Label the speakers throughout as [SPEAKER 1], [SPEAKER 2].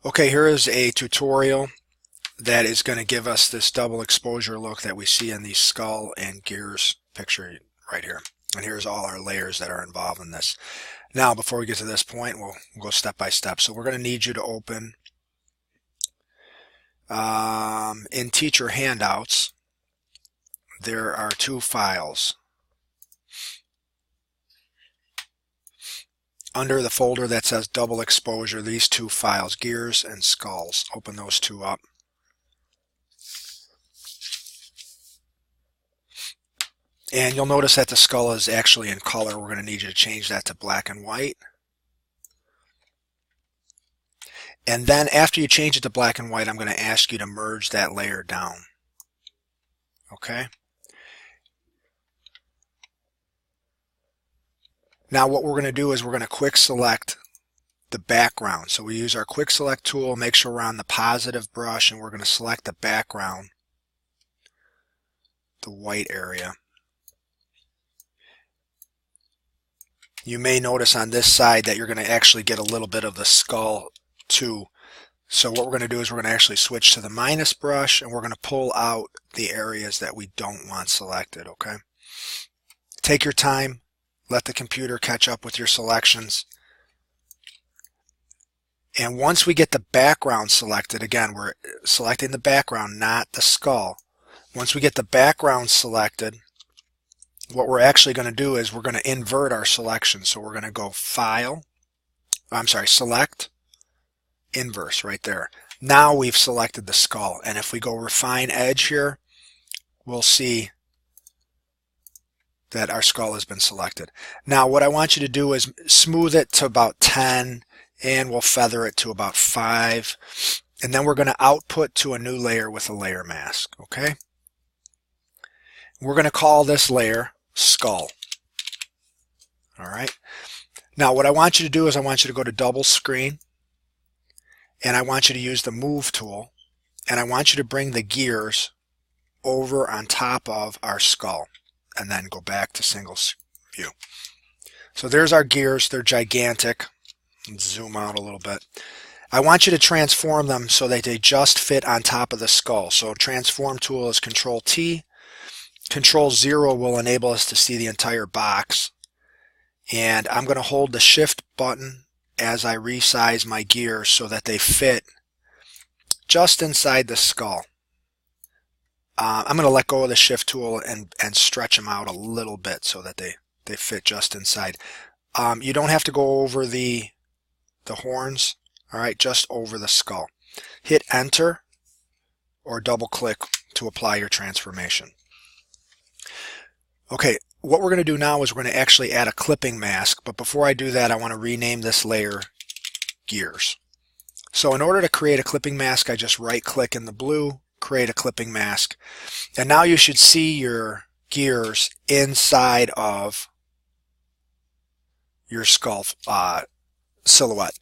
[SPEAKER 1] Okay, here is a tutorial that is going to give us this double exposure look that we see in the skull and gears picture right here. And here's all our layers that are involved in this. Now, before we get to this point, we'll go step by step. So we're going to need you to open in teacher handouts. There are two files. Under the folder that says double exposure, these two files, gears and skulls, open those two up. And you'll notice that the skull is actually in color. We're going to need you to change that to black and white. And then after you change it to black and white, I'm going to ask you to merge that layer down. Okay? Now what we're going to do is we're going to quick select the background. So we use our quick select tool, make sure we're on the positive brush, and we're going to select the background, the white area. You may notice on this side that you're going to actually get a little bit of the skull too. So what we're going to do is we're going to actually switch to the minus brush, and we're going to pull out the areas that we don't want selected, okay? Take your time, let the computer catch up with your selections. And once we get the background selected, again, we're selecting the background, not the skull. Once we get the background selected, what we're actually going to do is we're going to invert our selection. So we're going to go Select, Inverse right there. Now we've selected the skull. And if we go Refine Edge here, we'll see that our skull has been selected. Now what I want you to do is smooth it to about 10, and we'll feather it to about 5. And then we're going to output to a new layer with a layer mask. Okay? We're going to call this layer Skull. Alright. Now what I want you to do is I want you to go to double screen, and I want you to use the move tool, and I want you to bring the gears over on top of our skull, and then go back to single view. So there's our gears. They're gigantic. Let's zoom out a little bit. I want you to transform them so that they just fit on top of the skull. So transform tool is Control T. Control 0 will enable us to see the entire box. And I'm going to hold the Shift button as I resize my gears so that they fit just inside the skull. I'm going to let go of the Shift tool and stretch them out a little bit so that they fit just inside. You don't have to go over the horns, all right, just over the skull. Hit Enter or double click to apply your transformation. Okay, what we're going to do now is we're going to actually add a clipping mask, but before I do that I want to rename this layer Gears. So in order to create a clipping mask, I just right click in the blue, create a clipping mask, and now you should see your gears inside of your skull silhouette.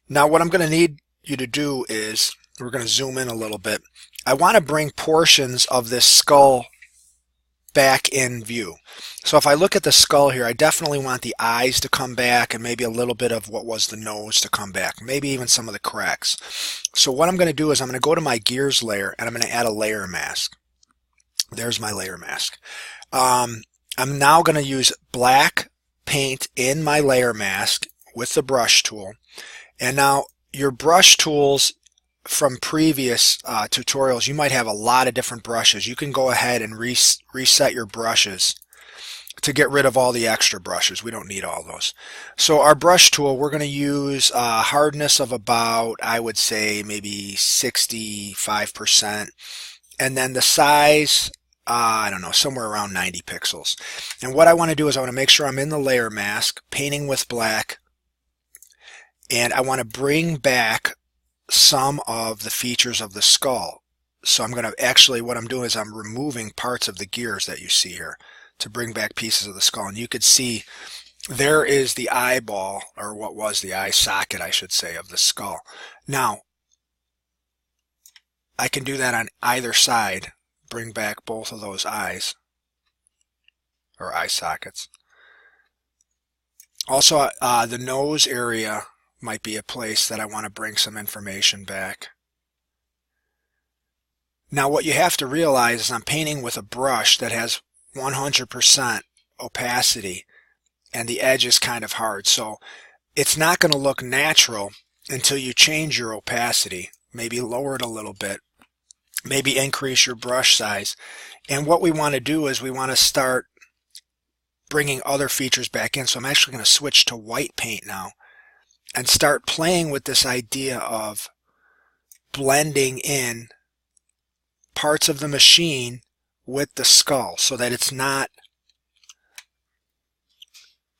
[SPEAKER 1] Now what I'm going to need you to do is, we're going to zoom in a little bit. I want to bring portions of this skull back in view. So if I look at the skull here, I definitely want the eyes to come back and maybe a little bit of what was the nose to come back, maybe even some of the cracks. So what I'm going to do is I'm going to go to my gears layer and I'm going to add a layer mask. There's my layer mask. I'm now going to use black paint in my layer mask with the brush tool. And now your brush tools from previous tutorials, you might have a lot of different brushes. You can go ahead and reset your brushes to get rid of all the extra brushes. We don't need all those. So our brush tool, we're going to use a hardness of about, I would say, maybe 65%. And then the size, I don't know, somewhere around 90 pixels. And what I want to do is I want to make sure I'm in the layer mask, painting with black, and I want to bring back some of the features of the skull. So I'm going to actually, what I'm doing is I'm removing parts of the gears that you see here to bring back pieces of the skull. And you could see there is the eyeball, or what was the eye socket, I should say, of the skull. Now, I can do that on either side, bring back both of those eyes, or eye sockets. Also, the nose area might be a place that I want to bring some information back. Now what you have to realize is I'm painting with a brush that has 100% opacity and the edge is kind of hard, so it's not going to look natural until you change your opacity. Maybe lower it a little bit, maybe increase your brush size. And what we want to do is we want to start bringing other features back in. So I'm actually going to switch to white paint now and start playing with this idea of blending in parts of the machine with the skull so that it's not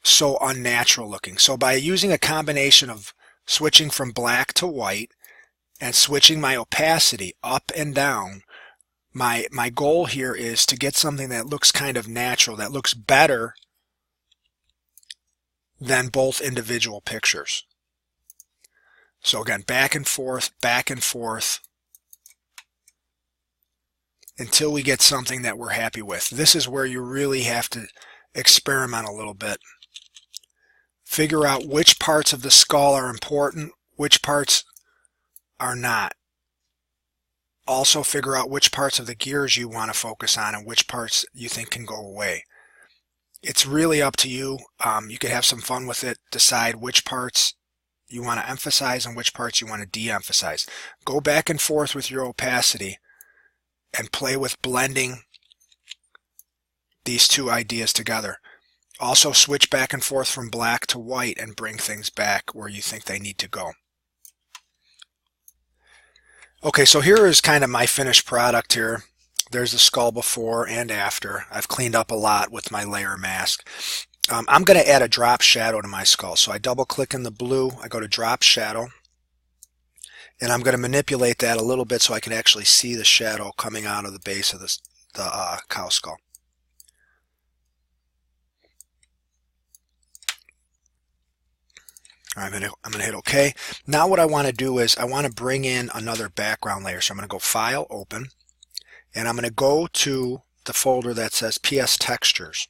[SPEAKER 1] so unnatural looking. So by using a combination of switching from black to white and switching my opacity up and down, my goal here is to get something that looks kind of natural, that looks better than both individual pictures. So again, back and forth until we get something that we're happy with. This is where you really have to experiment a little bit. Figure out which parts of the skull are important, which parts are not. Also figure out which parts of the gears you want to focus on and which parts you think can go away. It's really up to you. You could have some fun with it. Decide which parts you want to emphasize and which parts you want to de-emphasize. Go back and forth with your opacity and play with blending these two ideas together. Also switch back and forth from black to white and bring things back where you think they need to go. Okay, so here is kind of my finished product here. There's the skull before and after. I've cleaned up a lot with my layer mask. I'm going to add a drop shadow to my skull. So I double click in the blue, I go to drop shadow, and I'm going to manipulate that a little bit so I can actually see the shadow coming out of the base of the cow skull. I'm going to hit OK. Now what I want to do is I want to bring in another background layer. So I'm going to go File, Open, and I'm going to go to the folder that says PS Textures.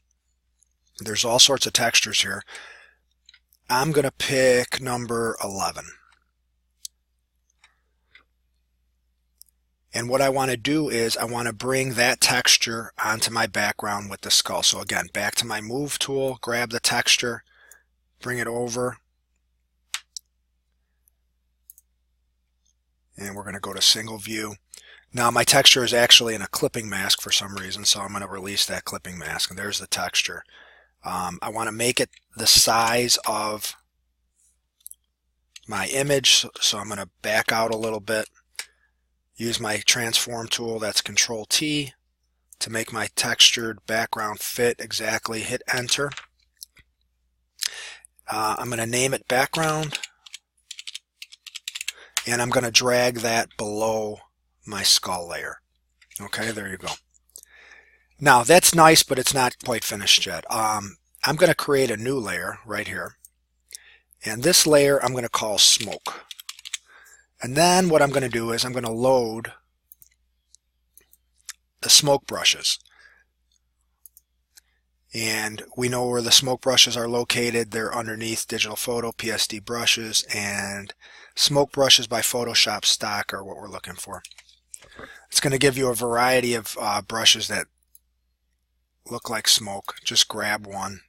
[SPEAKER 1] There's all sorts of textures here. I'm going to pick number 11. And what I want to do is I want to bring that texture onto my background with the skull. So again, back to my Move tool, grab the texture, bring it over, and we're going to go to Single View. Now my texture is actually in a clipping mask for some reason, so I'm going to release that clipping mask, and there's the texture. I want to make it the size of my image, so I'm going to back out a little bit. Use my transform tool, that's Control T, to make my textured background fit exactly. Hit enter. I'm going to name it background, and I'm going to drag that below my skull layer. Okay, there you go. Now that's nice, but it's not quite finished yet. I'm going to create a new layer right here, and this layer I'm going to call Smoke. And then what I'm going to do is I'm going to load the smoke brushes. And we know where the smoke brushes are located. They're underneath Digital Photo, PSD brushes, and smoke brushes by Photoshop stock are what we're looking for. It's going to give you a variety of brushes that look like smoke. Just grab one,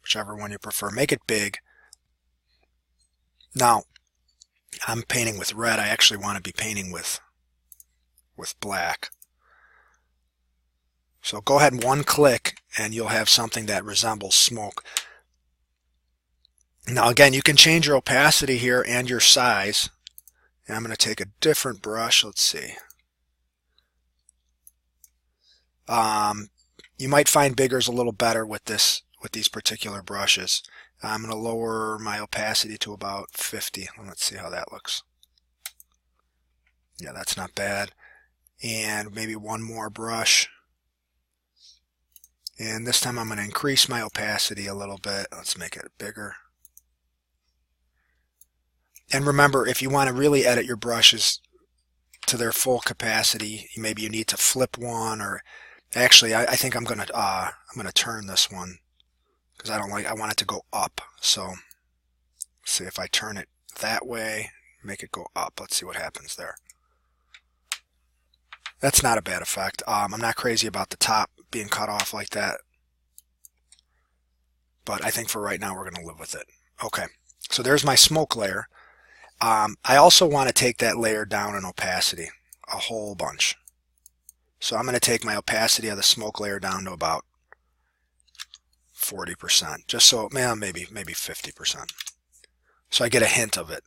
[SPEAKER 1] whichever one you prefer. Make it big. Now, I'm painting with red. I actually want to be painting with black. So go ahead and one click and you'll have something that resembles smoke. Now again, you can change your opacity here and your size. And I'm going to take a different brush. Let's see. You might find bigger is a little better with these particular brushes. I'm going to lower my opacity to about 50. Let's see how that looks. Yeah, that's not bad. And maybe one more brush. And this time I'm going to increase my opacity a little bit. Let's make it bigger. And remember, if you want to really edit your brushes to their full capacity, maybe you need to flip one, or actually I think I'm going to turn this one because I want it to go up. So let's see if I turn it that way, make it go up. Let's see what happens there. That's not a bad effect. I'm not crazy about the top being cut off like that, but I think for right now we're going to live with it. Okay, so there's my smoke layer. I also want to take that layer down in opacity a whole bunch. So I'm going to take my opacity of the smoke layer down to about 40%, just so, maybe 50%. So I get a hint of it.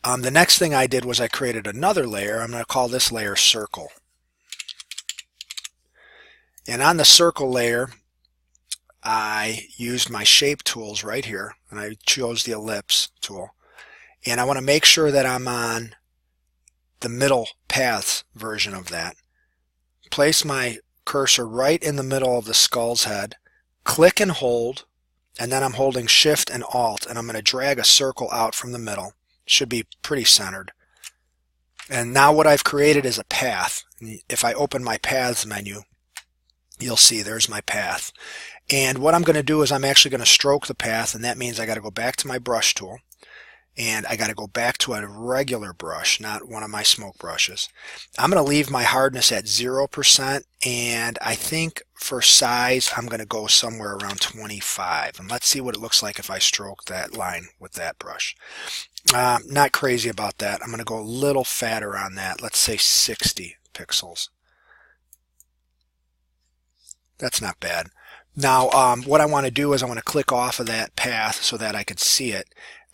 [SPEAKER 1] The next thing I did was I created another layer. I'm going to call this layer circle. And on the circle layer, I used my shape tools right here, and I chose the ellipse tool. And I want to make sure that I'm on the middle paths version of that. Place my cursor right in the middle of the skull's head, click and hold, and then I'm holding Shift and Alt, and I'm going to drag a circle out from the middle. Should be pretty centered. And now what I've created is a path. If I open my paths menu, you'll see there's my path. And what I'm going to do is I'm actually going to stroke the path, and that means I got to go back to my brush tool, and I got to go back to a regular brush, not one of my smoke brushes. I'm going to leave my hardness at 0%, and I think for size I'm going to go somewhere around 25. And let's see what it looks like if I stroke that line with that brush. Not crazy about that. I'm going to go a little fatter on that. Let's say 60 pixels. That's not bad. Now what I want to do is I want to click off of that path so that I can see it.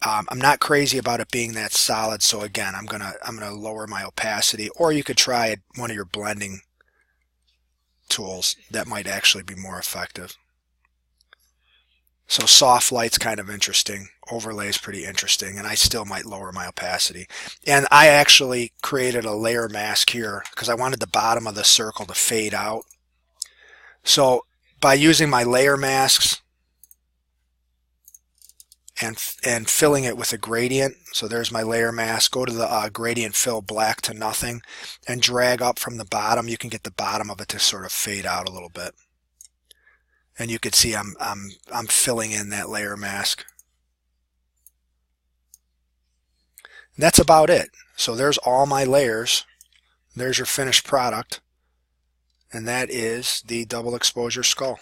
[SPEAKER 1] I'm not crazy about it being that solid, so again I'm gonna lower my opacity, or you could try one of your blending tools. That might actually be more effective. So soft light's kind of interesting, overlay's pretty interesting, and I still might lower my opacity. And I actually created a layer mask here because I wanted the bottom of the circle to fade out. So by using my layer masks and filling it with a gradient, so there's my layer mask, go to the gradient fill black to nothing and drag up from the bottom, you can get the bottom of it to sort of fade out a little bit. And you can see I'm filling in that layer mask. And that's about it. So there's all my layers. There's your finished product. And that is the double exposure skull.